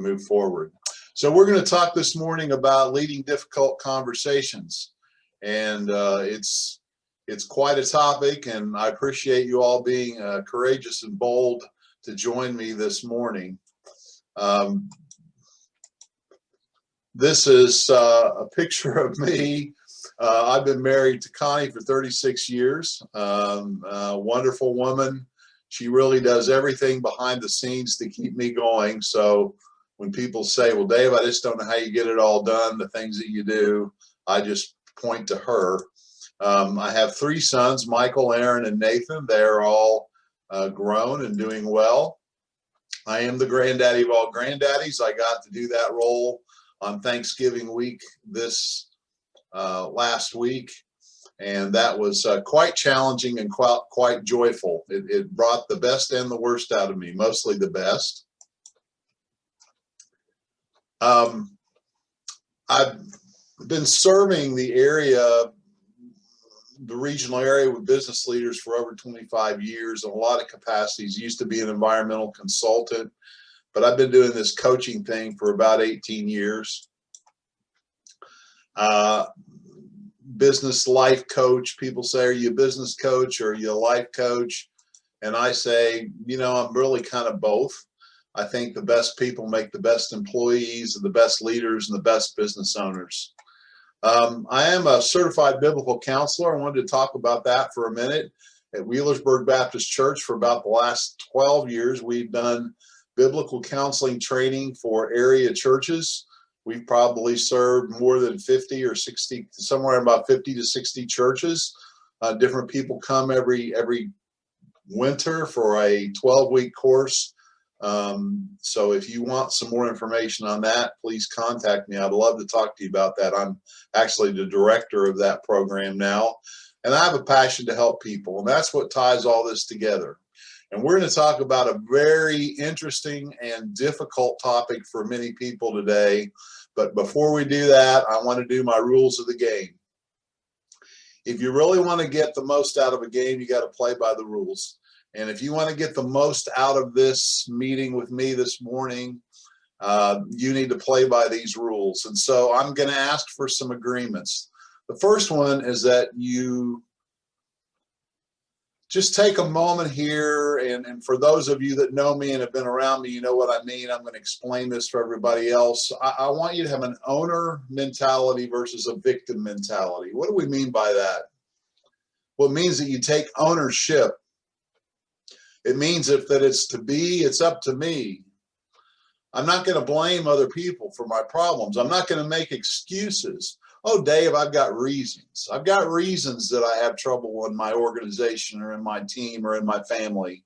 move forward. So we're going to talk this morning about leading difficult conversations, and it's quite a topic, and I appreciate you all being courageous and bold to join me this morning. This is a picture of me. I've been married to Connie for 36 years. A wonderful woman. She really does everything behind the scenes to keep me going. So when people say, well, Dave, I just don't know how you get it all done, the things that you do, I just point to her. I have 3 sons, Michael, Aaron, and Nathan. They're all grown and doing well. I am the granddaddy of all granddaddies. I got to do that role on Thanksgiving week this last week, and that was quite challenging and quite joyful. It brought the best and the worst out of me, mostly the best. I've been serving the regional area with business leaders for over 25 years in a lot of capacities. Used to be an environmental consultant, but I've been doing this coaching thing for about 18 years. Business life coach. People say, are you a business coach or are you a life coach? And I say, you know, I'm really kind of both. I think the best people make the best employees and the best leaders and the best business owners. I am a certified biblical counselor. I wanted to talk about that for a minute. At Wheelersburg Baptist Church for about the last 12 years, we've done biblical counseling training for area churches. We've probably served more than 50 or 60, somewhere about 50 to 60 churches. Different people come every winter for a 12-week course. So if you want some more information on that, please contact me. I'd love to talk to you about that. I'm actually the director of that program now, and I have a passion to help people, and that's what ties all this together. And we're going to talk about a very interesting and difficult topic for many people today. But before we do that, I want to do my rules of the game. If you really want to get the most out of a game, you got to play by the rules. And if you want to get the most out of this meeting with me this morning, you need to play by these rules. And so I'm going to ask for some agreements. The first one is that you just take a moment here, and for those of you that know me and have been around me, you know what I mean. I'm going to explain this for everybody else. I want you to have an owner mentality versus a victim mentality. What do we mean by that? Well, it means that you take ownership. It means that it's to be, it's up to me. I'm not going to blame other people for my problems. I'm not going to make excuses. Oh, Dave, I've got reasons. I've got reasons that I have trouble in my organization or in my team or in my family.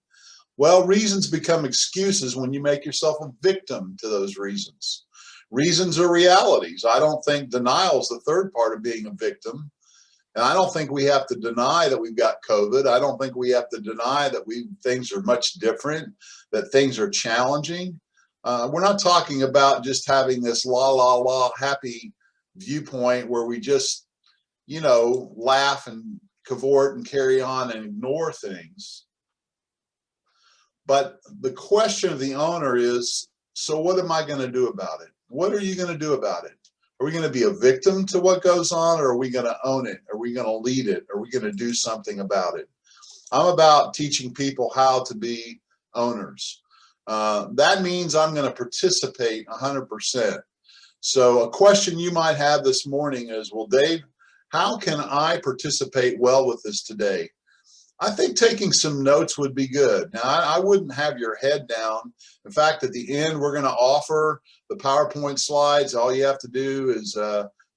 Well, reasons become excuses when you make yourself a victim to those reasons. Reasons are realities. I don't think denial is the third part of being a victim. And I don't think we have to deny that we've got COVID. I don't think we have to deny that things are much different, that things are challenging. We're not talking about just having this la happy viewpoint where we just, you know, laugh and cavort and carry on and ignore things. But the question of the owner is, so what am I going to do about it? What are you going to do about it? Are we going to be a victim to what goes on, or are we going to own it? Are we going to lead it? Are we going to do something about it? I'm about teaching people how to be owners. That means I'm going to participate 100%. So a question you might have this morning is, well, Dave, how can I participate well with this today? I think taking some notes would be good. Now, I wouldn't have your head down. In fact, at the end, we're going to offer the PowerPoint slides. All you have to do is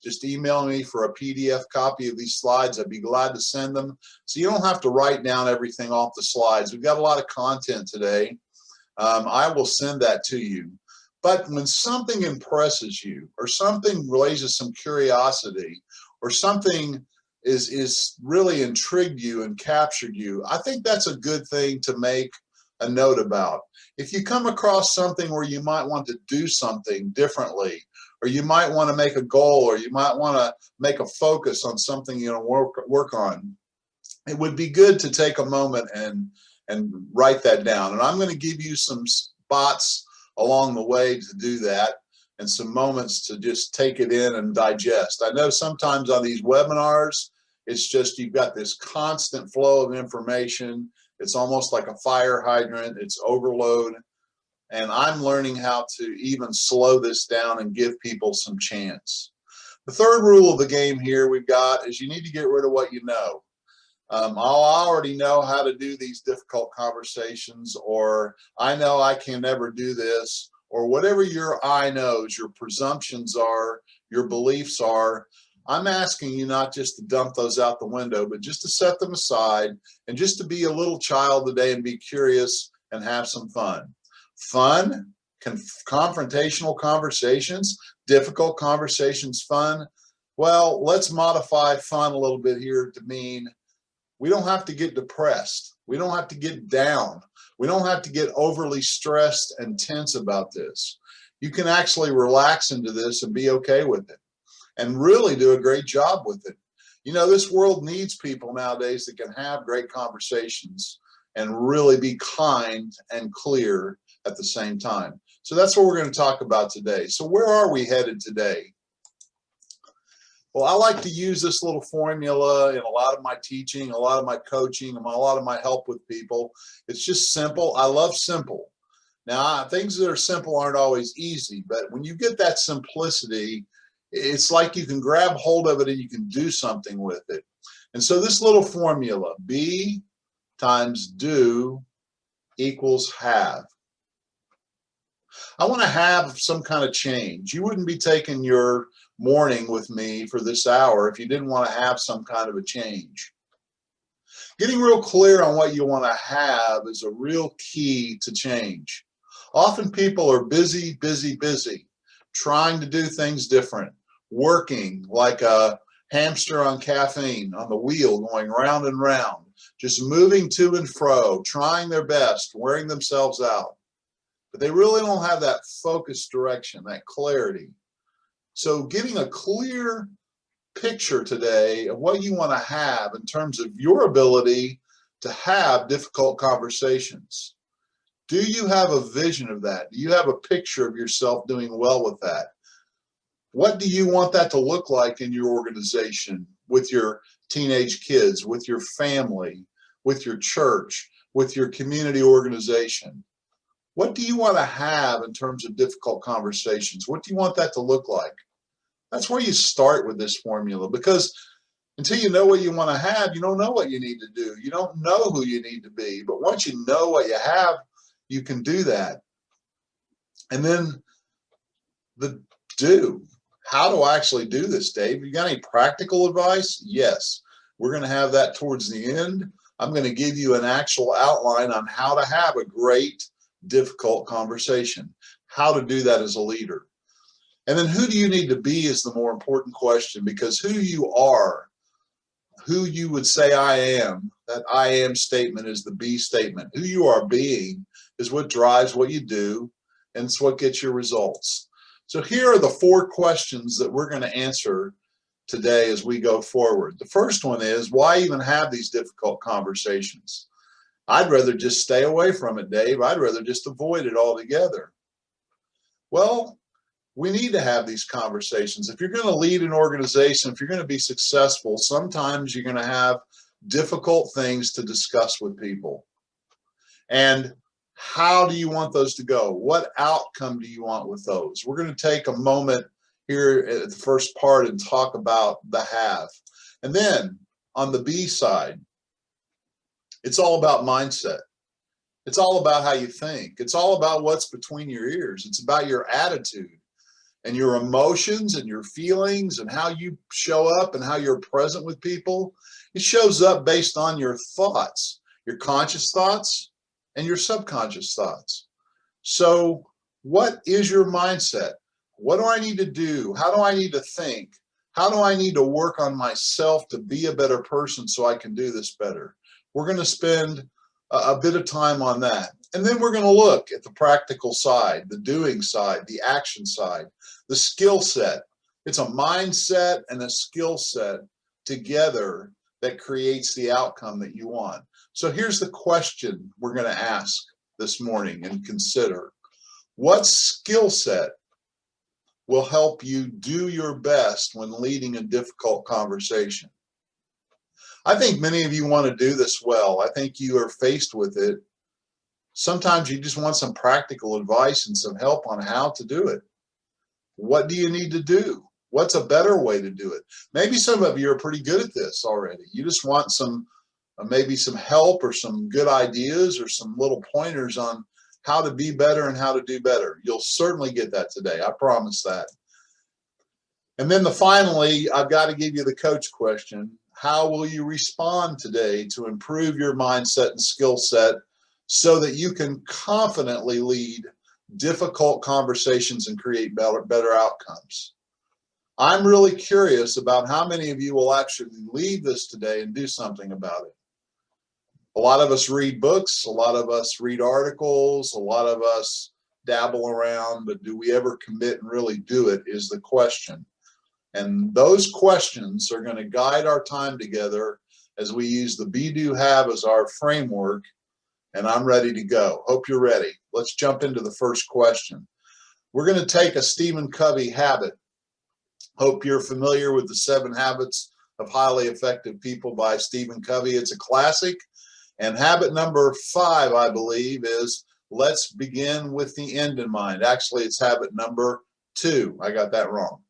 just email me for a PDF copy of these slides. I'd be glad to send them. So you don't have to write down everything off the slides. We've got a lot of content today. I will send that to you. But when something impresses you, or something raises some curiosity, or something is really intrigued you and captured you, I think that's a good thing to make a note about. If you come across something where you might want to do something differently, or you might want to make a goal, or you might want to make a focus on something you know work on, it would be good to take a moment and write that down. And I'm going to give you some spots along the way to do that, and some moments to just take it in and digest. I know sometimes on these webinars, it's just you've got this constant flow of information. It's almost like a fire hydrant. It's overload. And I'm learning how to even slow this down and give people some chance. The third rule of the game here we've got is you need to get rid of what you know. I already know how to do these difficult conversations, or I know I can never do this, or whatever your I knows, your presumptions are, your beliefs are. I'm asking you not just to dump those out the window, but just to set them aside and just to be a little child today and be curious and have some fun. Fun, confrontational conversations, difficult conversations, fun. Well, let's modify fun a little bit here to mean we don't have to get depressed. We don't have to get down. We don't have to get overly stressed and tense about this. You can actually relax into this and be okay with it and really do a great job with it. You know, this world needs people nowadays that can have great conversations and really be kind and clear at the same time. So that's what we're going to talk about today. So where are we headed today? Well, I like to use this little formula in a lot of my teaching, a lot of my coaching, a lot of my help with people. It's just simple. I love simple. Now, things that are simple aren't always easy, but when you get that simplicity, it's like you can grab hold of it and you can do something with it. And so this little formula, be times do equals have. I want to have some kind of change. You wouldn't be taking your morning with me for this hour if you didn't want to have some kind of a change. Getting real clear on what you want to have is a real key to change. Often people are busy, trying to do things different, working like a hamster on caffeine, on the wheel, going round and round, just moving to and fro, trying their best, wearing themselves out. But they really don't have that focused direction, that clarity. So getting a clear picture today of what you want to have in terms of your ability to have difficult conversations. Do you have a vision of that? Do you have a picture of yourself doing well with that? What do you want that to look like in your organization, with your teenage kids, with your family, with your church, with your community organization? What do you want to have in terms of difficult conversations? What do you want that to look like? That's where you start with this formula, because until you know what you want to have, you don't know what you need to do. You don't know who you need to be. But once you know what you have, you can do that. And then the do. How do I actually do this, Dave? You got any practical advice? Yes. We're going to have that towards the end. I'm going to give you an actual outline on how to have a great, difficult conversation, how to do that as a leader. And then who do you need to be is the more important question, because who you are, who you would say I am, that I am statement is the be statement. Who you are being is what drives what you do, and it's what gets your results. So here are the 4 questions that we're going to answer today as we go forward. The first one is, why even have these difficult conversations? I'd rather just stay away from it, Dave. I'd rather just avoid it altogether. Well, we need to have these conversations. If you're going to lead an organization, if you're going to be successful, sometimes you're going to have difficult things to discuss with people. And how do you want those to go? What outcome do you want with those? We're going to take a moment here at the first part and talk about the have. And then on the B side, it's all about mindset. It's all about how you think. It's all about what's between your ears. It's about your attitude and your emotions and your feelings and how you show up and how you're present with people. It shows up based on your thoughts, your conscious thoughts and your subconscious thoughts. So what is your mindset? What do I need to do? How do I need to think? How do I need to work on myself to be a better person so I can do this better? We're going to spend a bit of time on that. And then we're going to look at the practical side, the doing side, the action side, the skill set. It's a mindset and a skill set together that creates the outcome that you want. So here's the question we're going to ask this morning and consider. What skill set will help you do your best when leading a difficult conversation? I think many of you want to do this well. I think you are faced with it. Sometimes you just want some practical advice and some help on how to do it. What do you need to do? What's a better way to do it? Maybe some of you are pretty good at this already. You just want some, maybe some help or some good ideas or some little pointers on how to be better and how to do better. You'll certainly get that today. I promise that. And then finally, I've got to give you the coach question. How will you respond today to improve your mindset and skill set so that you can confidently lead difficult conversations and create better outcomes? I'm really curious about how many of you will actually leave this today and do something about it. A lot of us read books, a lot of us read articles, a lot of us dabble around, but do we ever commit and really do it is the question. And those questions are going to guide our time together as we use the Be Do Have as our framework. And I'm ready to go. Hope you're ready. Let's jump into the first question. We're going to take a Stephen Covey habit. Hope you're familiar with the 7 Habits of Highly Effective People by Stephen Covey. It's a classic. And habit number 5, I believe, is let's begin with the end in mind. Actually, it's habit number 2. I got that wrong.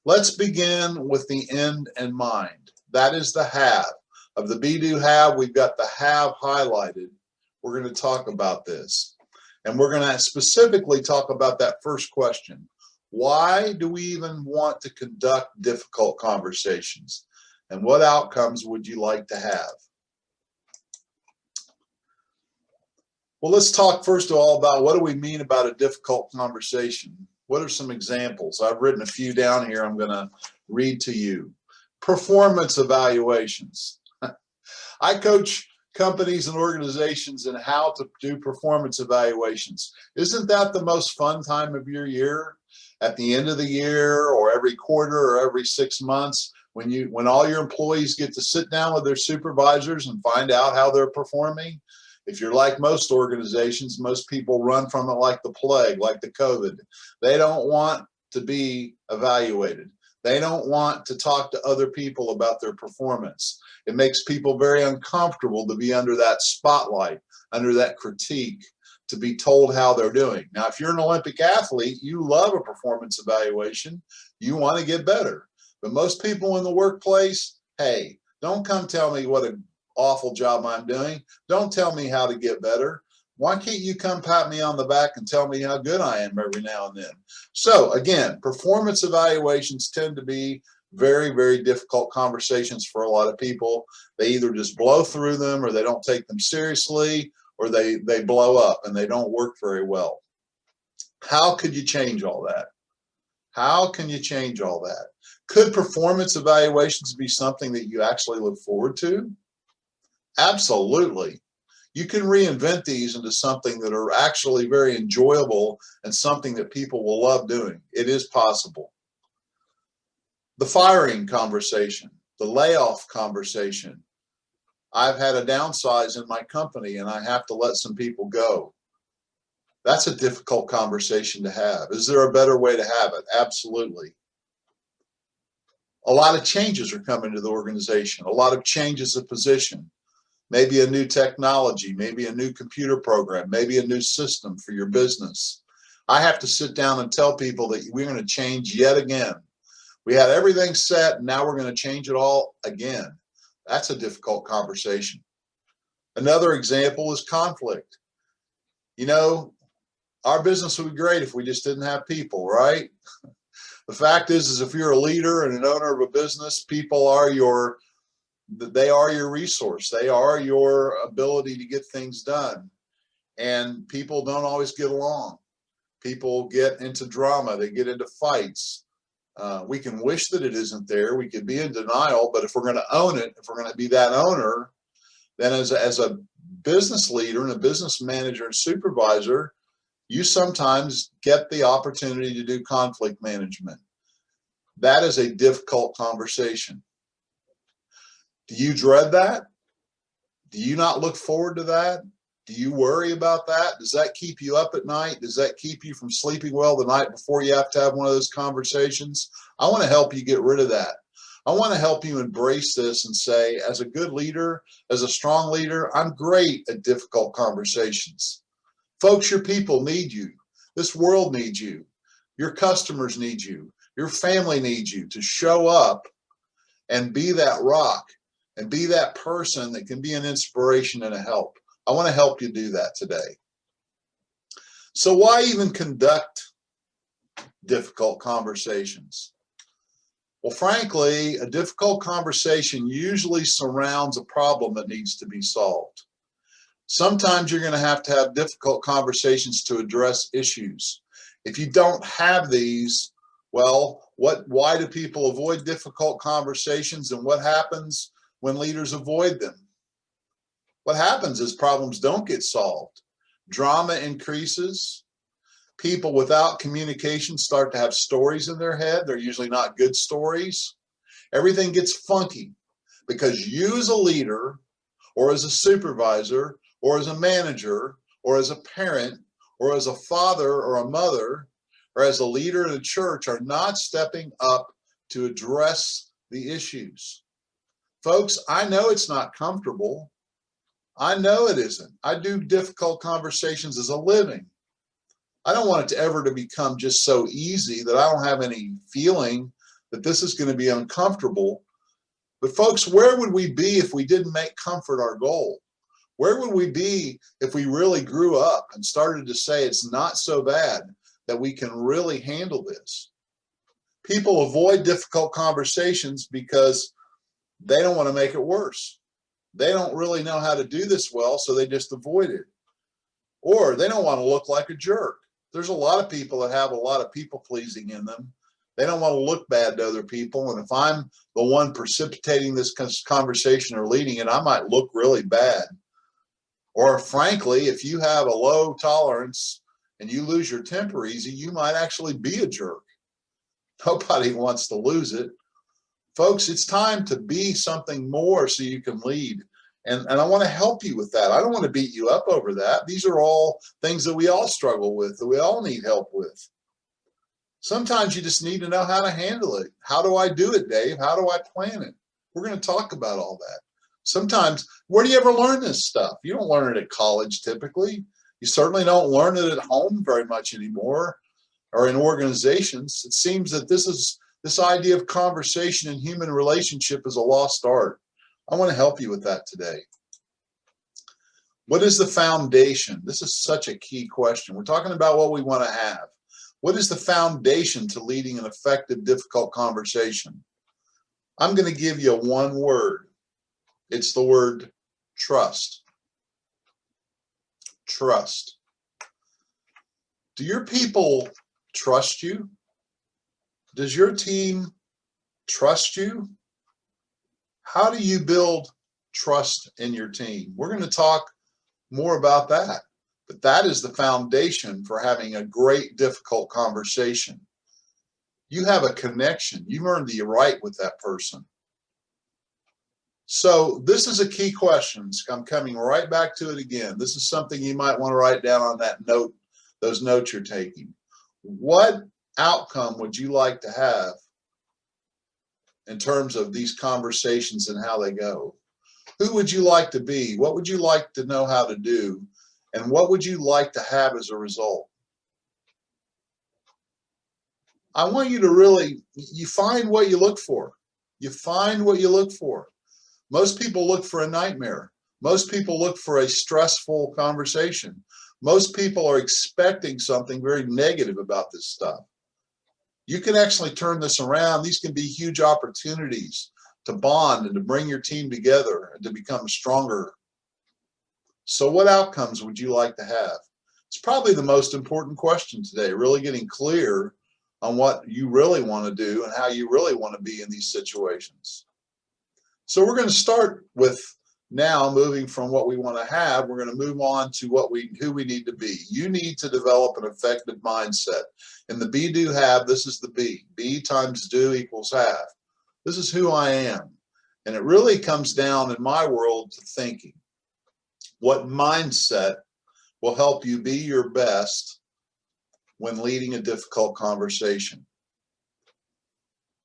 Let's begin with the end in mind. That is the have. Of the be, do, have, we've got the have highlighted. We're going to talk about this. And we're going to specifically talk about that first question. Why do we even want to conduct difficult conversations? And what outcomes would you like to have? Well, let's talk first of all about what do we mean about a difficult conversation? What are some examples? I've written a few down here I'm going to read to you. Performance evaluations. I coach companies and organizations in how to do performance evaluations. Isn't that the most fun time of your year? At the end of the year or every quarter or every 6 months when all your employees get to sit down with their supervisors and find out how they're performing? If you're like most organizations, most people run from it like the plague, like the COVID. They don't want to be evaluated. They don't want to talk to other people about their performance. It makes people very uncomfortable to be under that spotlight, under that critique, to be told how they're doing. Now, if you're an Olympic athlete, you love a performance evaluation. You want to get better. But most people in the workplace, hey, don't come tell me what an awful job I'm doing. Don't tell me how to get better. Why can't you come pat me on the back and tell me how good I am every now and then? So again, performance evaluations tend to be very, very difficult conversations for a lot of people. They either just blow through them or they don't take them seriously, or they blow up and they don't work very well. How could you change all that? How can you change all that? Could performance evaluations be something that you actually look forward to? Absolutely. You can reinvent these into something that are actually very enjoyable and something that people will love doing. It is possible. The firing conversation, the layoff conversation. I've had a downsize in my company and I have to let some people go. That's a difficult conversation to have. Is there a better way to have it? Absolutely. A lot of changes are coming to the organization, a lot of changes of position. Maybe a new technology, maybe a new computer program, maybe a new system for your business. I have to sit down and tell people that we're going to change yet again. We had everything set, and now we're going to change it all again. That's a difficult conversation. Another example is conflict. You know, our business would be great if we just didn't have people, right? The fact is if you're a leader and an owner of a business, people are your resource. They are your ability to get things done. And people don't always get along. People get into drama. They get into fights. We can wish that it isn't there. We could be in denial, but if we're going to own it, if we're going to be that owner, then as a business leader and a business manager and supervisor, you sometimes get the opportunity to do conflict management. That is a difficult conversation. Do you dread that? Do you not look forward to that? Do you worry about that? Does that keep you up at night? Does that keep you from sleeping well the night before you have to have one of those conversations? I want to help you get rid of that. I want to help you embrace this and say, as a good leader, as a strong leader, I'm great at difficult conversations. Folks, your people need you. This world needs you. Your customers need you. Your family needs you to show up and be that rock and be that person that can be an inspiration and a help. I want to help you do that today. So why even conduct difficult conversations? Well, frankly, a difficult conversation usually surrounds a problem that needs to be solved. Sometimes you're going to have difficult conversations to address issues. If you don't have these, well, why do people avoid difficult conversations, and what happens when leaders avoid them? What happens is problems don't get solved. Drama increases. People without communication start to have stories in their head. They're usually not good stories. Everything gets funky because you as a leader or as a supervisor or as a manager or as a parent or as a father or a mother or as a leader in a church are not stepping up to address the issues. Folks, I know it's not comfortable. I know it isn't. I do difficult conversations as a living. I don't want it to ever to become just so easy that I don't have any feeling that this is going to be uncomfortable. But folks, where would we be if we didn't make comfort our goal? Where would we be if we really grew up and started to say it's not so bad, that we can really handle this? People avoid difficult conversations because they don't want to make it worse. They don't really know how to do this well, so they just avoid it. Or they don't want to look like a jerk. There's a lot of people that have a lot of people pleasing in them. They don't want to look bad to other people. And if I'm the one precipitating this conversation or leading it, I might look really bad. Or frankly, if you have a low tolerance and you lose your temper easy, you might actually be a jerk. Nobody wants to lose it. Folks, it's time to be something more so you can lead. And I want to help you with that. I don't want to beat you up over that. These are all things that we all struggle with, that we all need help with. Sometimes you just need to know how to handle it. How do I do it, Dave? How do I plan it? We're going to talk about all that. Sometimes, where do you ever learn this stuff? You don't learn it at college typically. You certainly don't learn it at home very much anymore, or in organizations. It seems that this idea of conversation and human relationship is a lost art. I want to help you with that today. What is the foundation? This is such a key question. We're talking about what we want to have. What is the foundation to leading an effective, difficult conversation? I'm going to give you one word. It's the word trust. Trust. Do your people trust you? Does your team trust you? How do you build trust in your team? We're going to talk more about that, but that is the foundation for having a great, difficult conversation. You have a connection. You've earned the right with that person. So this is a key question. I'm coming right back to it again. This is something you might want to write down on that note, those notes you're taking. What outcome would you like to have in terms of these conversations and how they go? Who would you like to be? What would you like to know how to do? And what would you like to have as a result? I want you to you find what you look for. You find what you look for. Most people look for a nightmare. Most people look for a stressful conversation. Most people are expecting something very negative about this stuff. You can actually turn this around. These can be huge opportunities to bond and to bring your team together and to become stronger. So what outcomes would you like to have? It's probably the most important question today, really getting clear on what you really want to do and how you really want to be in these situations. So we're going to start with now moving from what we want to have, we're going to move on to who we need to be. You need to develop an effective mindset. In the be, do, have, this is the be. Be times do equals have. This is who I am. And it really comes down in my world to thinking. What mindset will help you be your best when leading a difficult conversation?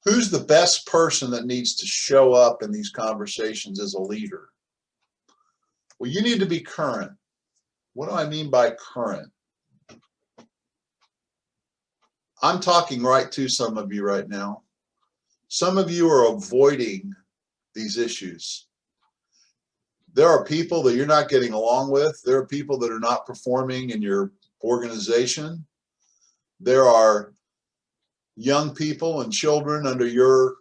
Who's the best person that needs to show up in these conversations as a leader? Well, you need to be current. What do I mean by current? I'm talking right to some of you right now. Some of you are avoiding these issues. There are people that you're not getting along with. There are people that are not performing in your organization. There are young people and children under your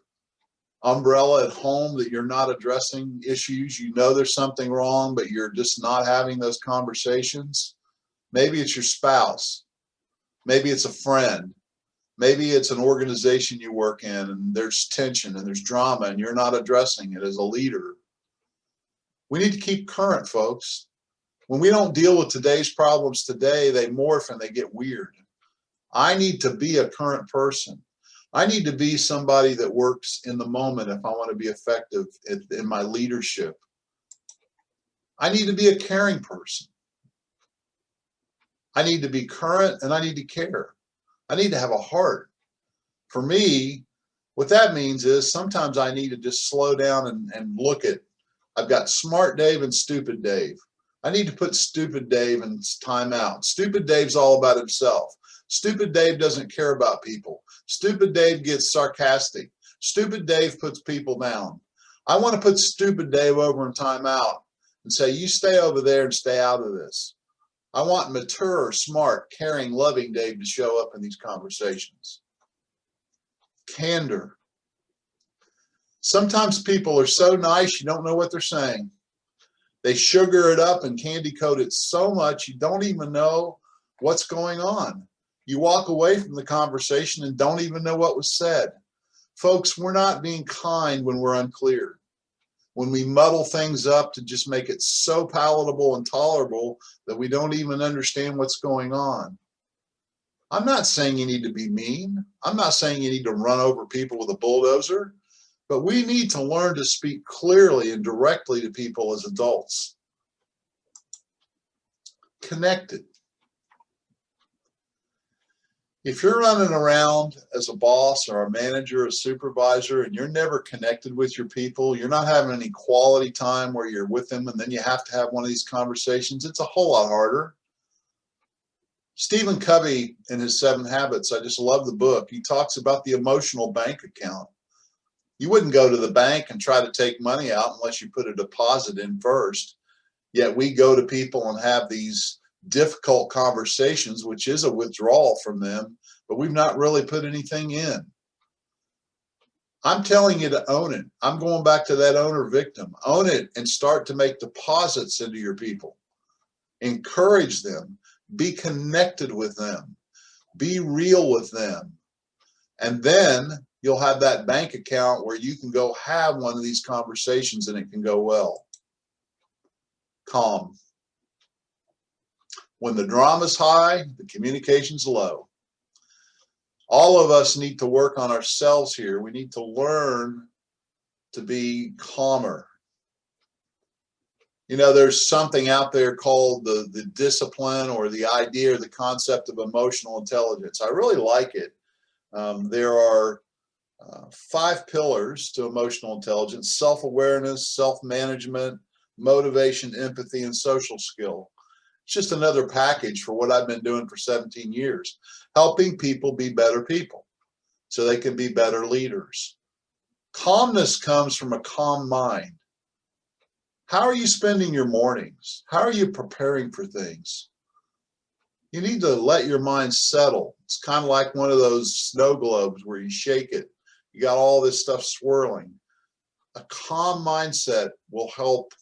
umbrella at home that you're not addressing issues. You know there's something wrong, but you're just not having those conversations. Maybe it's your spouse. Maybe it's a friend. Maybe it's an organization you work in and there's tension and there's drama and you're not addressing it as a leader. We need to keep current, folks. When we don't deal with today's problems today, they morph and they get weird. I need to be a current person. I need to be somebody that works in the moment if I want to be effective in my leadership. I need to be a caring person. I need to be current and I need to care. I need to have a heart. For me, what that means is sometimes I need to just slow down and look at, I've got smart Dave and stupid Dave. I need to put stupid Dave in time out. Stupid Dave's all about himself. Stupid Dave doesn't care about people. Stupid Dave gets sarcastic. Stupid Dave puts people down. I want to put stupid Dave over in time out and say, you stay over there and stay out of this. I want mature, smart, caring, loving Dave to show up in these conversations. Candor. Sometimes people are so nice you don't know what they're saying. They sugar it up and candy coat it so much you don't even know what's going on. You walk away from the conversation and don't even know what was said. Folks, we're not being kind when we're unclear. When we muddle things up to just make it so palatable and tolerable that we don't even understand what's going on. I'm not saying you need to be mean. I'm not saying you need to run over people with a bulldozer, but we need to learn to speak clearly and directly to people as adults. Connected. If you're running around as a boss or a manager, a supervisor, and you're never connected with your people, you're not having any quality time where you're with them, and then you have to have one of these conversations, it's a whole lot harder. Stephen Covey, in his 7 Habits, I just love the book. He talks about the emotional bank account. You wouldn't go to the bank and try to take money out unless you put a deposit in first. Yet we go to people and have these difficult conversations, which is a withdrawal from them, but we've not really put anything in. I'm telling you to own it. I'm going back to that owner victim. Own it and start to make deposits into your people. Encourage them. Be connected with them. Be real with them. And then you'll have that bank account where you can go have one of these conversations and it can go well. Calm. When the drama's high, the communication's low. All of us need to work on ourselves here. We need to learn to be calmer. You know, there's something out there called the discipline or the idea or the concept of emotional intelligence. I really like it. There are 5 pillars to emotional intelligence: self-awareness, self-management, motivation, empathy, and social skill. It's just another package for what I've been doing for 17 years, helping people be better people so they can be better leaders. Calmness comes from a calm mind. How are you spending your mornings? How are you preparing for things? You need to let your mind settle. It's kind of like one of those snow globes where you shake it. You got all this stuff swirling. A calm mindset will help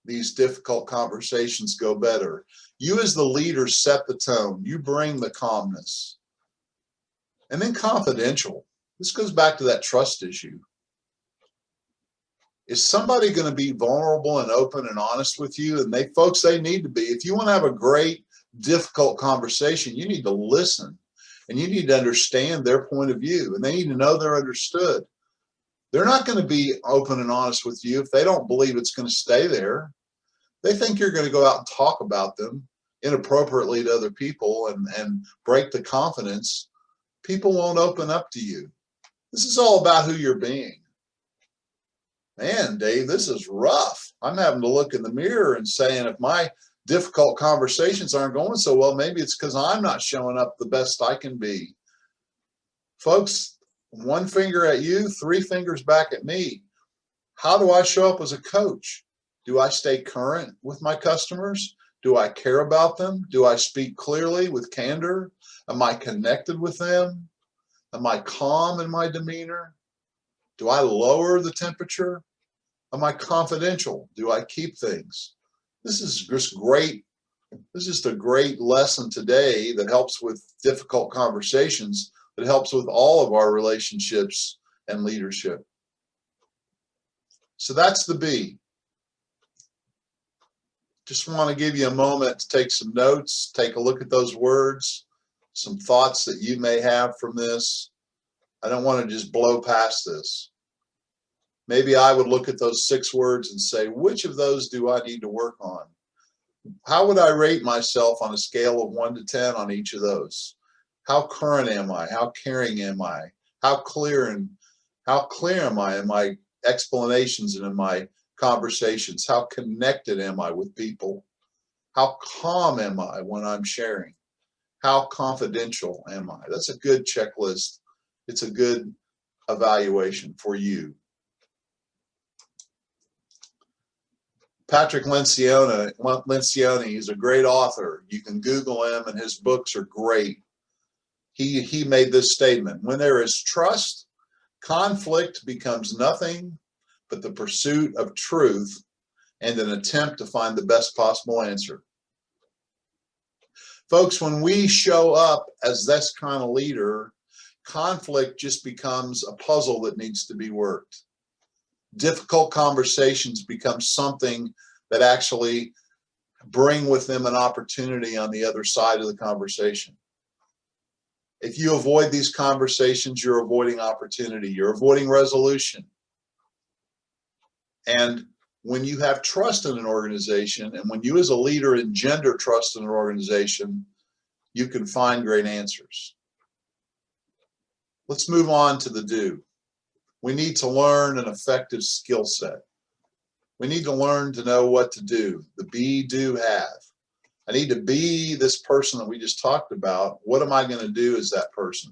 these difficult conversations go better. You as the leader set the tone. You bring the calmness. And then confidential. This goes back to that trust issue. Is somebody going to be vulnerable and open and honest with you? And folks, they need to be. If you want to have a great, difficult conversation, you need to listen and you need to understand their point of view, and they need to know they're understood. They're not going to be open and honest with you if they don't believe it's going to stay there. They think you're going to go out and talk about them inappropriately to other people and break the confidence. People won't open up to you. This is all about who you're being. Man, Dave, this is rough. I'm having to look in the mirror and saying, if my difficult conversations aren't going so well, maybe it's because I'm not showing up the best I can be. Folks, one finger at you, three fingers back at me. How do I show up as a coach? Do I stay current with my customers? Do I care about them? Do I speak clearly with candor? Am I connected with them? Am I calm in my demeanor? Do I lower the temperature? Am I confidential? Do I keep things? This is just great. This is a great lesson today that helps with difficult conversations, that helps with all of our relationships and leadership. So that's the B. Just want to give you a moment to take some notes, take a look at those words, some thoughts that you may have from this. I don't want to just blow past this. Maybe I would look at those 6 words and say, which of those do I need to work on? How would I rate myself on a scale of 1 to 10 on each of those? How current am I? How caring am I? How clear am I in my explanations and in my conversations? How connected am I with people? How calm am I when I'm sharing? How confidential am I? That's a good checklist. It's a good evaluation for you. Patrick Lencioni is a great author. You can Google him and his books are great. He made this statement: when there is trust, conflict becomes nothing but the pursuit of truth and an attempt to find the best possible answer. Folks, when we show up as this kind of leader, conflict just becomes a puzzle that needs to be worked. Difficult conversations become something that actually bring with them an opportunity on the other side of the conversation. If you avoid these conversations, you're avoiding opportunity, you're avoiding resolution. And when you have trust in an organization, and when you as a leader engender trust in an organization, you can find great answers. Let's move on to the do. We need to learn an effective skill set. We need to learn to know what to do. The be, do, have. I need to be this person that we just talked about. What am I going to do as that person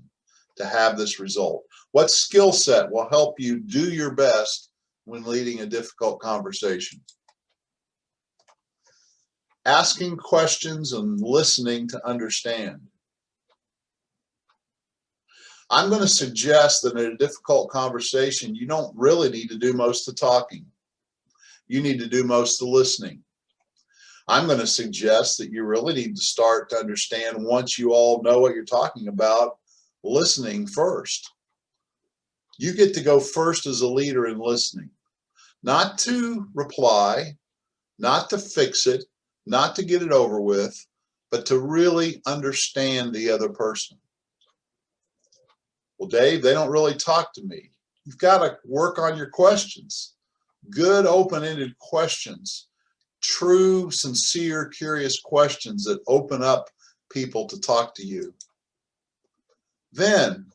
to have this result? What skill set will help you do your best when leading a difficult conversation? Asking questions and listening to understand. I'm going to suggest that in a difficult conversation, you don't really need to do most of the talking. You need to do most of the listening. I'm going to suggest that you really need to start to understand, once you all know what you're talking about, listening first. You get to go first as a leader in listening. Not to reply, not to fix it, not to get it over with, but to really understand the other person. Well, Dave, they don't really talk to me. You've got to work on your questions. Good open-ended questions. True, sincere, curious questions that open up people to talk to you. Then,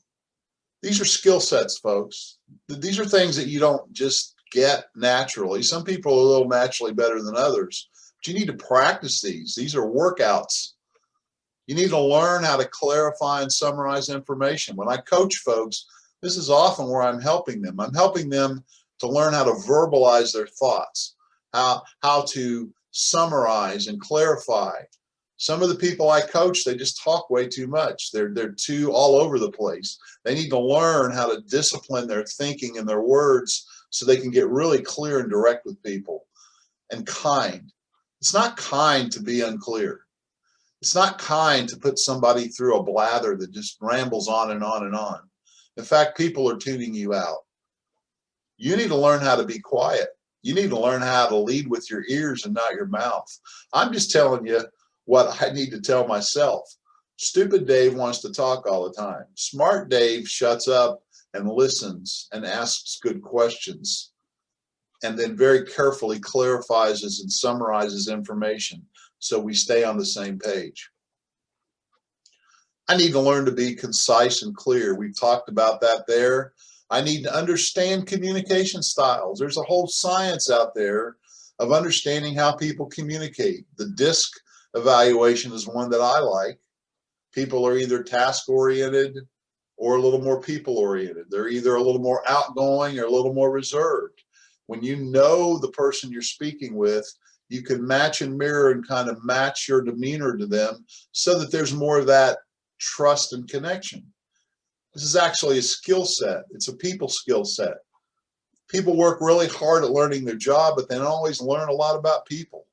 these are skill sets, folks. These are things that you don't just get naturally. Some people are a little naturally better than others, but you need to practice these. These are workouts. You need to learn how to clarify and summarize information. When I coach folks, this is often where I'm helping them. I'm helping them to learn how to verbalize their thoughts, how to summarize and clarify. Some of the people I coach, they just talk way too much. They're too all over the place. They need to learn how to discipline their thinking and their words so they can get really clear and direct with people. And kind. It's not kind to be unclear. It's not kind to put somebody through a blather that just rambles on and on and on. In fact, people are tuning you out. You need to learn how to be quiet. You need to learn how to lead with your ears and not your mouth. I'm just telling you what I need to tell myself. Stupid Dave wants to talk all the time. Smart Dave shuts up and listens and asks good questions and then very carefully clarifies and summarizes information so we stay on the same page. I need to learn to be concise and clear. We've talked about that there. I need to understand communication styles. There's a whole science out there of understanding how people communicate. The DISC evaluation is one that I like. People are either task-oriented or a little more people-oriented. They're either a little more outgoing or a little more reserved. When you know the person you're speaking with, you can match and mirror and kind of match your demeanor to them so that there's more of that trust and connection. This is actually a skill set. It's a people skill set. People work really hard at learning their job, but they don't always learn a lot about people.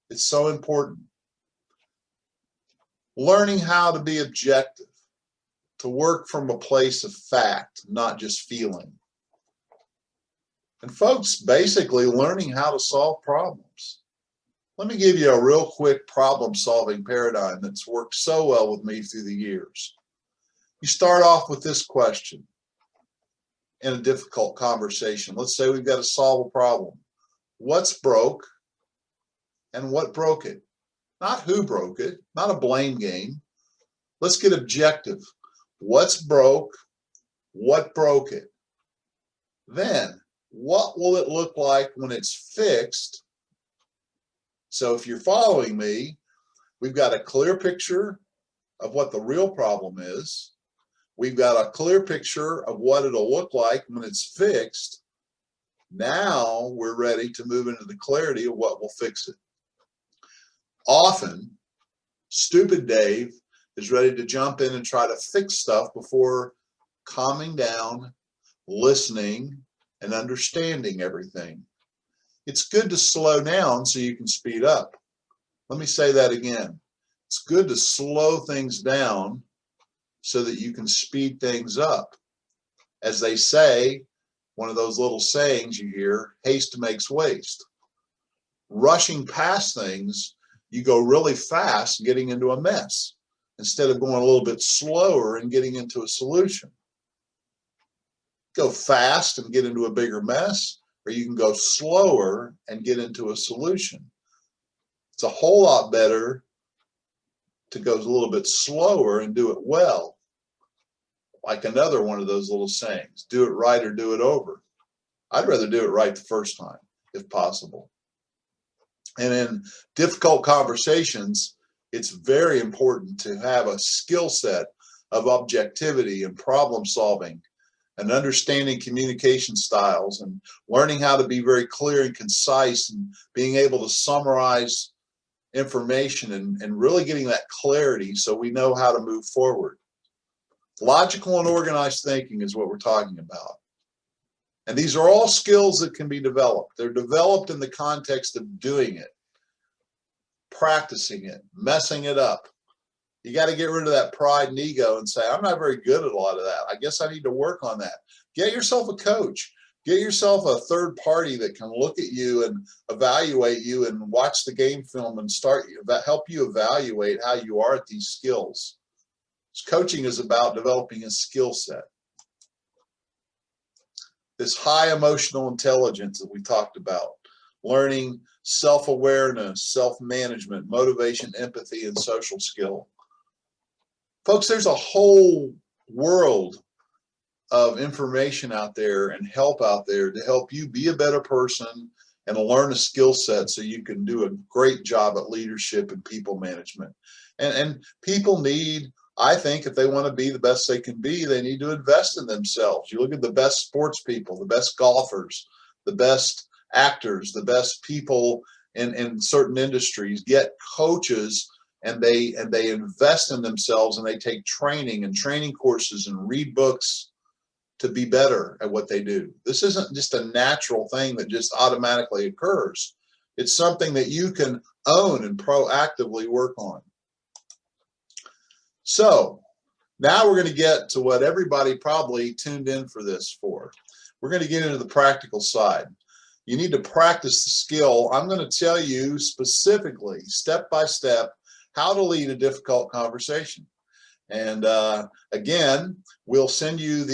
It's so important. Learning how to be objective, to work from a place of fact, not just feeling. And folks, basically learning how to solve problems. Let me give you a real quick problem-solving paradigm that's worked so well with me through the years. You start off with this question in a difficult conversation. Let's say we've got to solve a problem. What's broke and what broke it? Not who broke it, not a blame game. Let's get objective. What's broke? What broke it? Then, what will it look like when it's fixed? So if you're following me, we've got a clear picture of what the real problem is. We've got a clear picture of what it'll look like when it's fixed. Now we're ready to move into the clarity of what will fix it. Often, stupid Dave is ready to jump in and try to fix stuff before calming down, listening, and understanding everything. It's good to slow down so you can speed up. Let me say that again. It's good to slow things down so that you can speed things up. As they say, one of those little sayings you hear, haste makes waste. Rushing past things, you go really fast getting into a mess instead of going a little bit slower and getting into a solution. Go fast and get into a bigger mess, or you can go slower and get into a solution. It's a whole lot better to go a little bit slower and do it well. Like another one of those little sayings, do it right or do it over. I'd rather do it right the first time, if possible. And in difficult conversations, it's very important to have a skill set of objectivity and problem solving and understanding communication styles and learning how to be very clear and concise and being able to summarize information and really getting that clarity so we know how to move forward. Logical and organized thinking is what we're talking about. And these are all skills that can be developed. They're developed in the context of doing it, practicing it, messing it up. You got to get rid of that pride and ego and say, I'm not very good at a lot of that. I guess I need to work on that. Get yourself a coach. Get yourself a third party that can look at you and evaluate you and watch the game film and help you evaluate how you are at these skills. Coaching is about developing a skill set. This high emotional intelligence that we talked about, learning self-awareness, self-management, motivation, empathy, and social skill. Folks, there's a whole world of information out there and help out there to help you be a better person and learn a skill set so you can do a great job at leadership and people management. And people need, I think, if they want to be the best they can be, they need to invest in themselves. You look at the best sports people, the best golfers, the best actors, the best people in certain industries, get coaches and they invest in themselves and they take training and training courses and read books to be better at what they do. This isn't just a natural thing that just automatically occurs. It's something that you can own and proactively work on. So now we're going to get to what everybody probably tuned in for this for. We're going to get into the practical side. You need to practice the skill. I'm going to tell you specifically, step by step, how to lead a difficult conversation. And again, we'll send you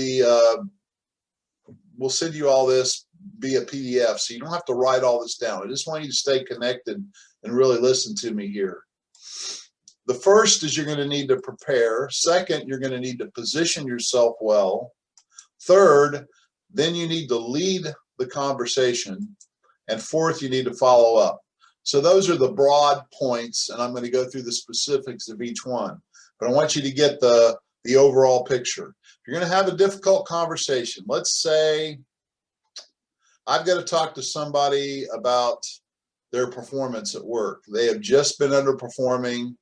all this be a PDF, so you don't have to write all this down. I just want you to stay connected and really listen to me here. The first is you're going to need to prepare. Second, you're going to need to position yourself well. Third, then you need to lead the conversation. And fourth, you need to follow up. So those are the broad points, and I'm going to go through the specifics of each one. But I want you to get the overall picture. If you're going to have a difficult conversation, let's say I've got to talk to somebody about their performance at work. They have just been underperforming.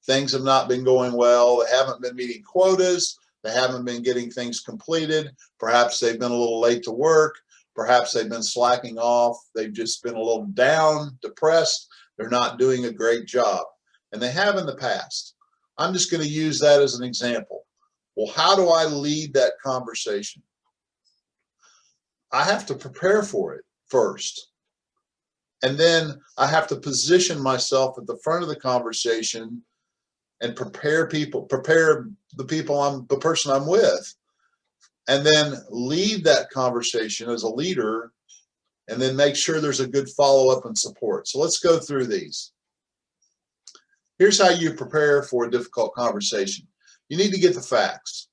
Things have not been going well. They haven't been meeting quotas. They haven't been getting things completed. Perhaps they've been a little late to work. Perhaps they've been slacking off. They've just been a little down, depressed. They're not doing a great job. And they have in the past. I'm just going to use that as an example. Well, how do I lead that conversation? I have to prepare for it first. And then I have to position myself at the front of the conversation and prepare the person I'm with, and then lead that conversation as a leader, and then make sure there's a good follow-up and support. So let's go through these. Here's how you prepare for a difficult conversation. You need to get the facts.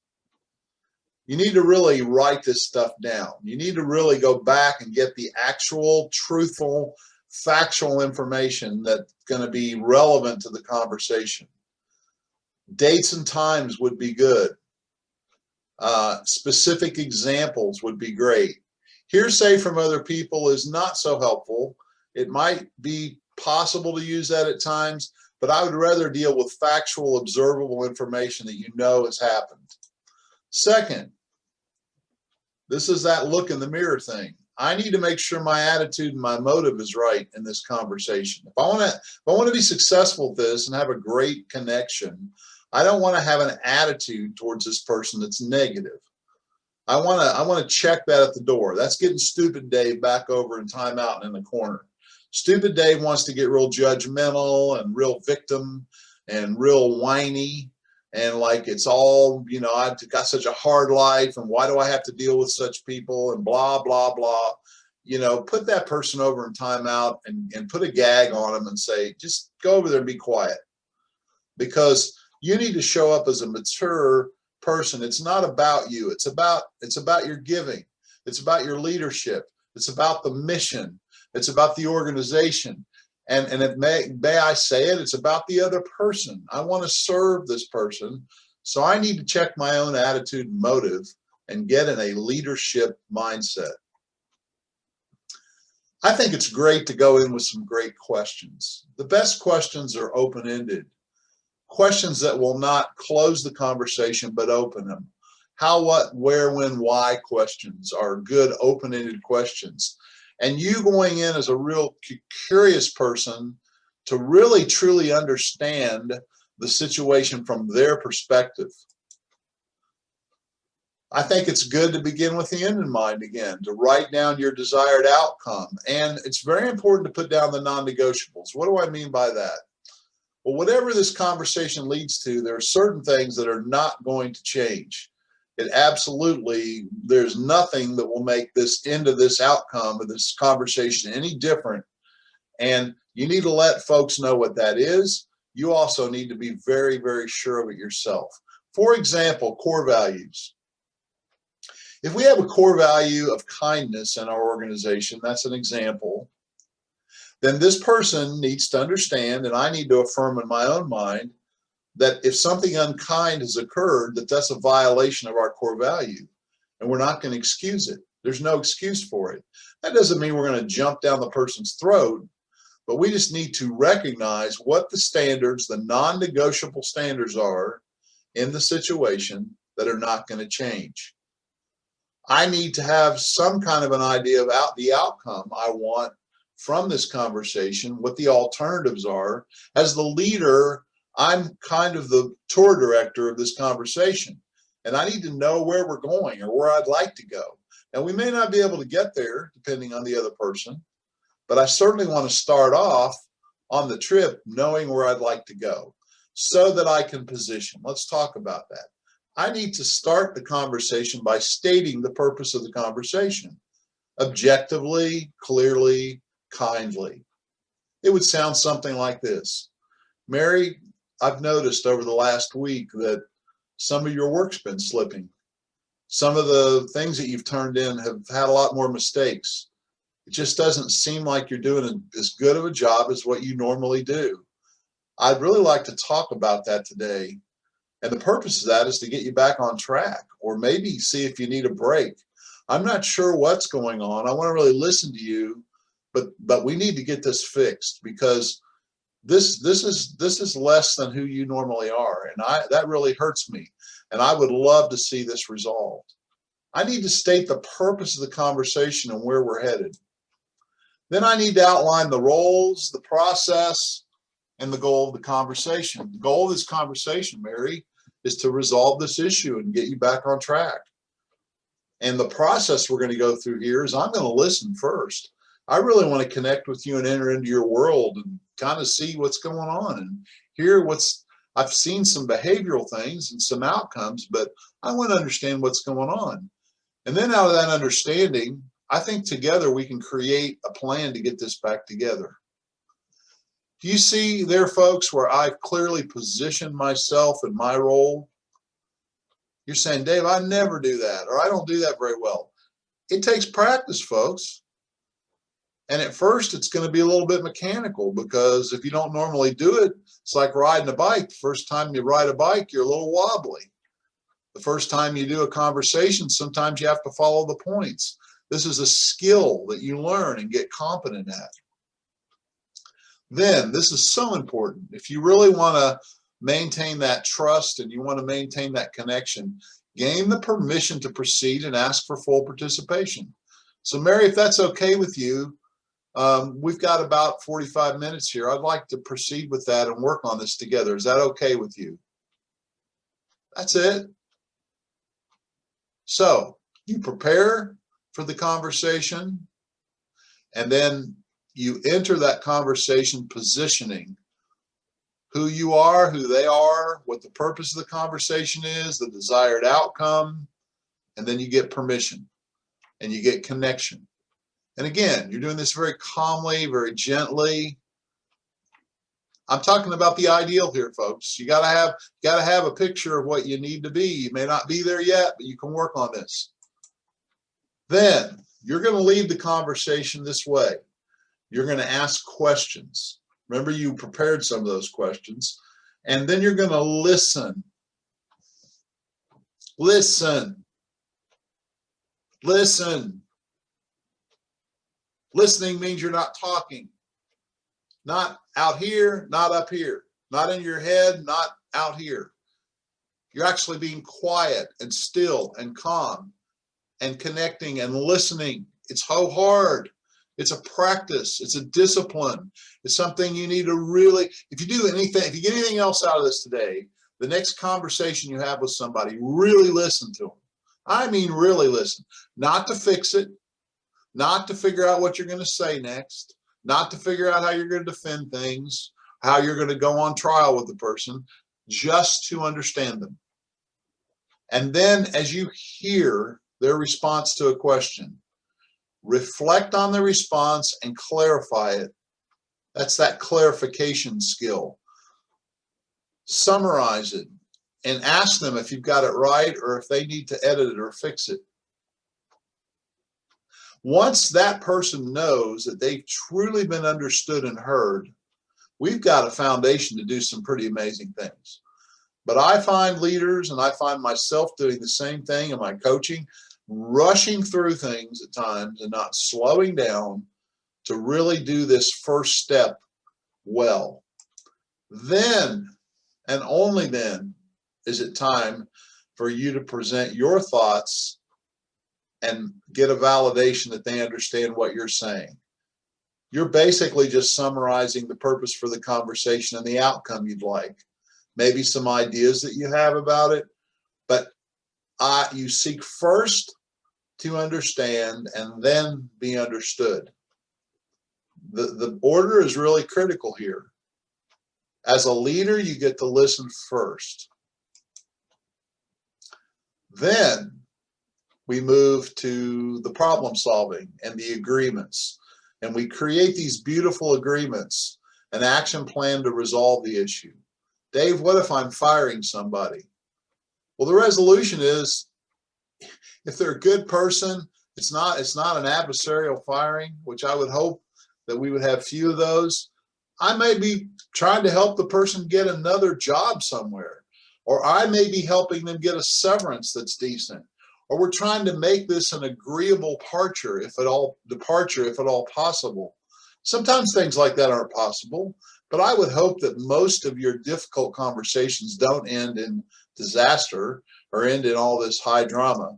You need to really write this stuff down. You need to really go back and get the actual, truthful, factual information that's going to be relevant to the conversation. Dates and times would be good. Specific examples would be great. Hearsay from other people is not so helpful. It might be possible to use that at times, but I would rather deal with factual, observable information that you know has happened. Second, this is that look in the mirror thing. I need to make sure my attitude and my motive is right in this conversation. If I want to be successful at this and have a great connection, I don't want to have an attitude towards this person that's negative. I want to check that at the door. That's getting Stupid Dave back over in timeout and in the corner. Stupid Dave wants to get real judgmental and real victim and real whiny and like it's all, you know, I've got such a hard life and why do I have to deal with such people and blah, blah, blah. You know, put that person over in timeout and put a gag on them and say, just go over there and be quiet. Because you need to show up as a mature person. It's not about you. It's about your giving. It's about your leadership. It's about the mission. It's about the organization. And it may I say it, it's about the other person. I want to serve this person. So I need to check my own attitude and motive and get in a leadership mindset. I think it's great to go in with some great questions. The best questions are open-ended. Questions that will not close the conversation, but open them. How, what, where, when, why questions are good open-ended questions. And you going in as a real curious person to really truly understand the situation from their perspective. I think it's good to begin with the end in mind again, to write down your desired outcome. And it's very important to put down the non-negotiables. What do I mean by that? Well, whatever this conversation leads to, there are certain things that are not going to change. It absolutely, there's nothing that will make this end of this outcome of this conversation any different. And you need to let folks know what that is. You also need to be very, very sure of it yourself. For example, core values. If we have a core value of kindness in our organization, that's an example, then this person needs to understand, and I need to affirm in my own mind, that if something unkind has occurred, that's a violation of our core value, and we're not going to excuse it. There's no excuse for it. That doesn't mean we're going to jump down the person's throat, but we just need to recognize what the standards, the non-negotiable standards are in the situation that are not going to change. I need to have some kind of an idea about the outcome I want from this conversation, what the alternatives are. As the leader, I'm kind of the tour director of this conversation, and I need to know where we're going or where I'd like to go. Now, we may not be able to get there depending on the other person, but I certainly want to start off on the trip knowing where I'd like to go so that I can position. Let's talk about that. I need to start the conversation by stating the purpose of the conversation. objectively, clearly, kindly. It would sound something like this. Mary, I've noticed over the last week that some of your work's been slipping. Some of the things that you've turned in have had a lot more mistakes. It just doesn't seem like you're doing as good of a job as what you normally do. I'd really like to talk about that today. And the purpose of that is to get you back on track, or maybe see if you need a break. I'm not sure what's going on. I want to really listen to you, but we need to get this fixed, because this is less than who you normally are, and that really hurts me. And I would love to see this resolved. I need to state the purpose of the conversation and where we're headed. Then I need to outline the roles, the process, and the goal of the conversation. The goal of this conversation, Mary, is to resolve this issue and get you back on track. And the process we're going to go through here is I'm going to listen first. I really want to connect with you and enter into your world and kind of see what's going on and hear I've seen some behavioral things and some outcomes, but I want to understand what's going on. And then out of that understanding, I think together we can create a plan to get this back together. Do you see there, folks, where I've clearly positioned myself in my role? You're saying, Dave, I never do that, or I don't do that very well. It takes practice, folks. And at first, it's going to be a little bit mechanical, because if you don't normally do it, it's like riding a bike. The first time you ride a bike, you're a little wobbly. The first time you do a conversation, sometimes you have to follow the points. This is a skill that you learn and get competent at. Then, this is so important. If you really want to maintain that trust and you want to maintain that connection, gain the permission to proceed and ask for full participation. So, Mary, if that's okay with you, we've got about 45 minutes here. I'd like to proceed with that and work on this together. Is that okay with you? That's it. So you prepare for the conversation, and then you enter that conversation positioning who you are, who they are, what the purpose of the conversation is, the desired outcome, and then you get permission and you get connection. And again, you're doing this very calmly, very gently. I'm talking about the ideal here, folks. You gotta have a picture of what you need to be. You may not be there yet, but you can work on this. Then you're going to lead the conversation this way. You're going to ask questions. Remember, you prepared some of those questions, and then you're going to listen. Listen. Listen. Listening means you're not talking. Not out here, not up here. Not in your head, not out here. You're actually being quiet and still and calm and connecting and listening. It's so hard. It's a practice. It's a discipline. It's something you need to really, if you do anything, if you get anything else out of this today, the next conversation you have with somebody, really listen to them. I mean, really listen. Not to fix it, not to figure out what you're going to say next, not to figure out how you're going to defend things, how you're going to go on trial with the person, just to understand them. And then as you hear their response to a question, reflect on the response and clarify it. That's that clarification skill. Summarize it and ask them if you've got it right or if they need to edit it or fix it. Once that person knows that they've truly been understood and heard, we've got a foundation to do some pretty amazing things. But I find leaders, and I find myself doing the same thing in my coaching, rushing through things at times and not slowing down to really do this first step well. Then, and only then, is it time for you to present your thoughts and get a validation that they understand what you're saying. You're basically just summarizing the purpose for the conversation and the outcome you'd like. Maybe some ideas that you have about it, but you seek first to understand and then be understood. The order is really critical here. As a leader, you get to listen first. Then we move to the problem solving and the agreements. And we create these beautiful agreements, an action plan to resolve the issue. Dave, what if I'm firing somebody? Well, the resolution is, if they're a good person, it's not an adversarial firing, which I would hope that we would have few of those. I may be trying to help the person get another job somewhere, or I may be helping them get a severance that's decent, or we're trying to make this an agreeable departure, if at all possible. Sometimes things like that aren't possible, but I would hope that most of your difficult conversations don't end in disaster or end in all this high drama.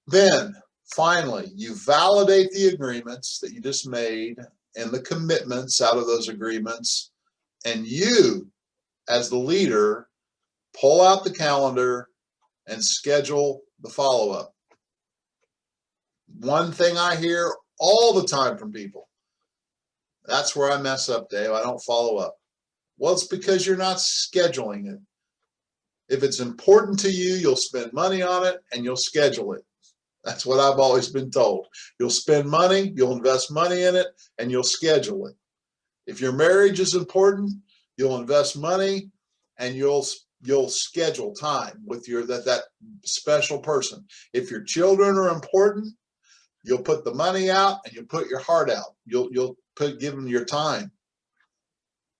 Then, finally, you validate the agreements that you just made and the commitments out of those agreements, and you, as the leader, pull out the calendar and schedule the follow-up. One thing I hear all the time from people, that's where I mess up, Dave. I don't follow up. Well, it's because you're not scheduling it. If it's important to you, you'll spend money on it and you'll schedule it. That's what I've always been told. You'll spend money, you'll invest money in it, and you'll schedule it. If your marriage is important, you'll invest money and you'll schedule time with that special person. If your children are important, you'll put the money out and you'll put your heart out. You'll give them your time.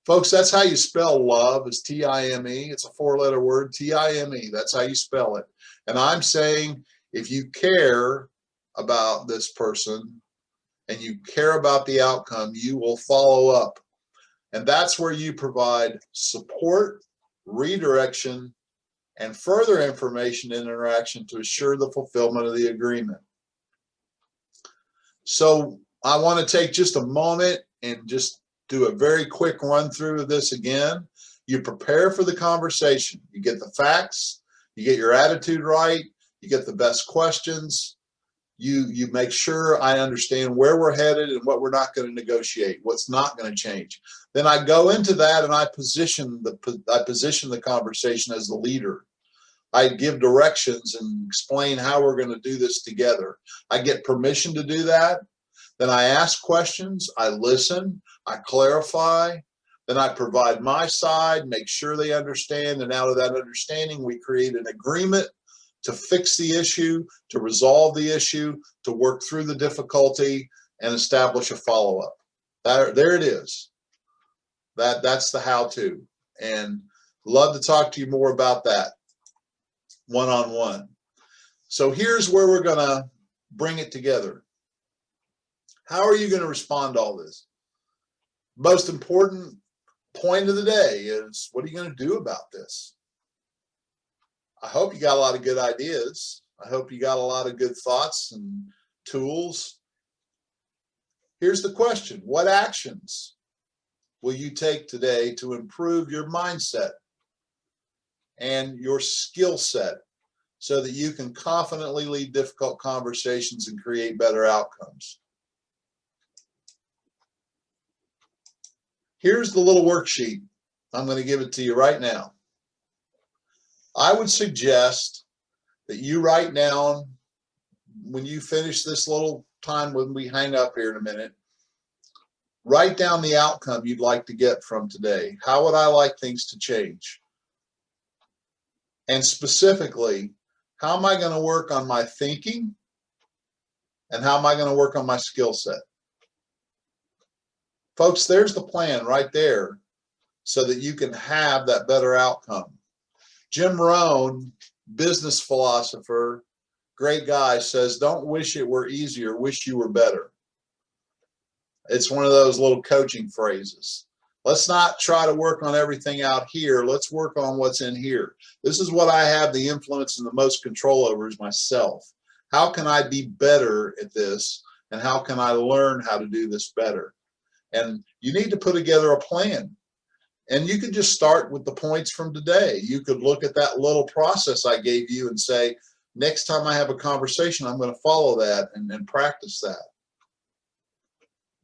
Folks, that's how you spell love, is T-I-M-E. It's a 4-letter word, T-I-M-E. That's how you spell it. And I'm saying, if you care about this person and you care about the outcome, you will follow up. And that's where you provide support, redirection, and further information and interaction to assure the fulfillment of the agreement. So I want to take just a moment and just do a very quick run through of this again. You prepare for the conversation. You get the facts, you get your attitude right, you get the best questions, you make sure I understand where we're headed and what we're not going to negotiate, what's not going to change. Then I go into that and I position the conversation as the leader. I give directions and explain how we're going to do this together. I get permission to do that. Then I ask questions, I listen, I clarify, then I provide my side, make sure they understand, and out of that understanding, we create an agreement to fix the issue, to resolve the issue, to work through the difficulty, and establish a follow-up. There it is. That's the how-to. And love to talk to you more about that one-on-one. So here's where we're going to bring it together. How are you going to respond to all this? Most important point of the day is, what are you going to do about this? I hope you got a lot of good ideas. I hope you got a lot of good thoughts and tools. Here's the question: what actions will you take today to improve your mindset and your skill set so that you can confidently lead difficult conversations and create better outcomes? Here's the little worksheet. I'm going to give it to you right now. I would suggest that you write down, when you finish this little time when we hang up here in a minute, write down the outcome you'd like to get from today. How would I like things to change? And specifically, how am I going to work on my thinking? And how am I going to work on my skill set? Folks, there's the plan right there so that you can have that better outcome. Jim Rohn, business philosopher, great guy, says, don't wish it were easier, wish you were better. It's one of those little coaching phrases. Let's not try to work on everything out here. Let's work on what's in here. This is what I have the influence and the most control over, is myself. How can I be better at this? And how can I learn how to do this better? And you need to put together a plan. And you could just start with the points from today. You could look at that little process I gave you and say, next time I have a conversation, I'm going to follow that and practice that.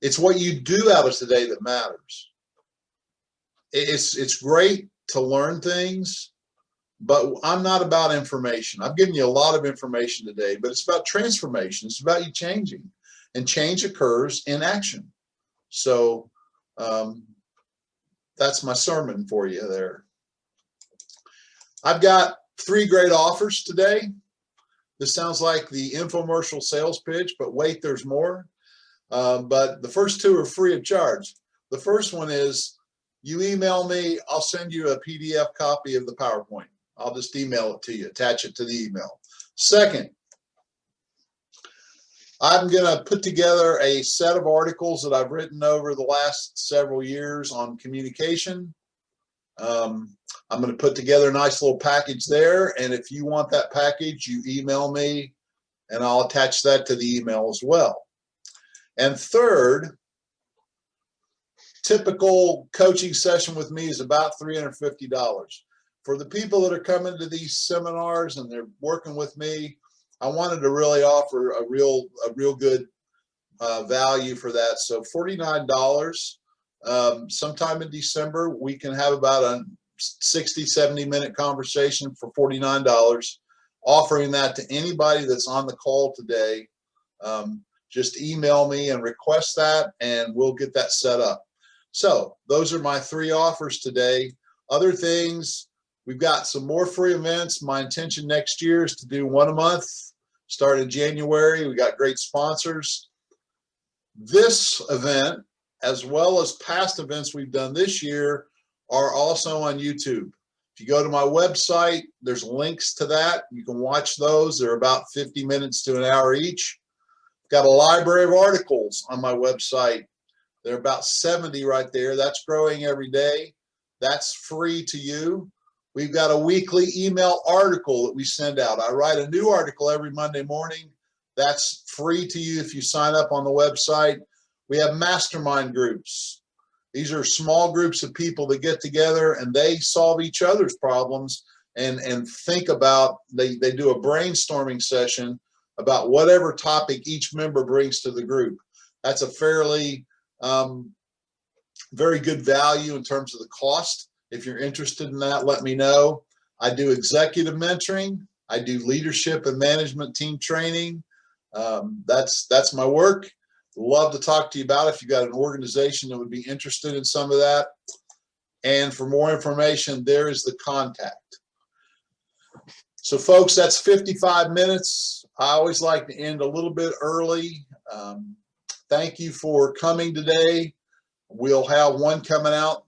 It's what you do out of today that matters. It's great to learn things, But I'm not about information. I've given you a lot of information today, but it's about transformation. It's about you changing, and change occurs in action. So that's my sermon for you there. I've got 3 great offers today. This sounds like the infomercial sales pitch, but wait, there's more. But the first 2 are free of charge. The first one is you email me, I'll send you a PDF copy of the PowerPoint. I'll just email it to you, attach it to the email. Second, I'm going to put together a set of articles that I've written over the last several years on communication. I'm going to put together a nice little package there. And if you want that package, you email me and I'll attach that to the email as well. And third, typical coaching session with me is about $350. For the people that are coming to these seminars and they're working with me, I wanted to really offer a real good value for that. So $49. Sometime in December, we can have about a 60, 70-minute conversation for $49, offering that to anybody that's on the call today. Just email me and request that, and we'll get that set up. So those are my 3 offers today. Other things, we've got some more free events. My intention next year is to do 1 a month, start in January. We got great sponsors. This event, as well as past events we've done this year, are also on YouTube. If you go to my website, there's links to that. You can watch those. They're about 50 minutes to an hour each. Got a library of articles on my website. There are about 70 right there. That's growing every day. That's free to you. We've got a weekly email article that we send out. I write a new article every Monday morning. That's free to you if you sign up on the website. We have mastermind groups. These are small groups of people that get together and they solve each other's problems and think about, they do a brainstorming session about whatever topic each member brings to the group. That's a fairly very good value in terms of the cost. If you're interested in that, let me know. I do executive mentoring. I do leadership and management team training. That's my work. Love to talk to you about it if you've got an organization that would be interested in some of that. And for more information, there is the contact. So folks, that's 55 minutes. I always like to end a little bit early. Thank you for coming today. We'll have one coming out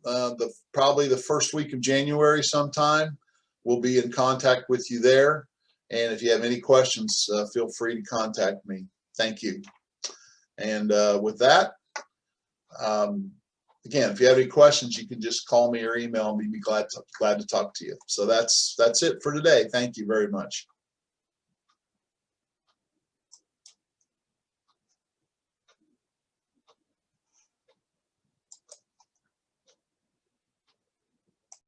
probably the first week of January sometime. We'll be in contact with you there. And if you have any questions, feel free to contact me. Thank you. And with that, again, if you have any questions, you can just call me or email me. Be glad to talk to you. So that's it for today. Thank you very much.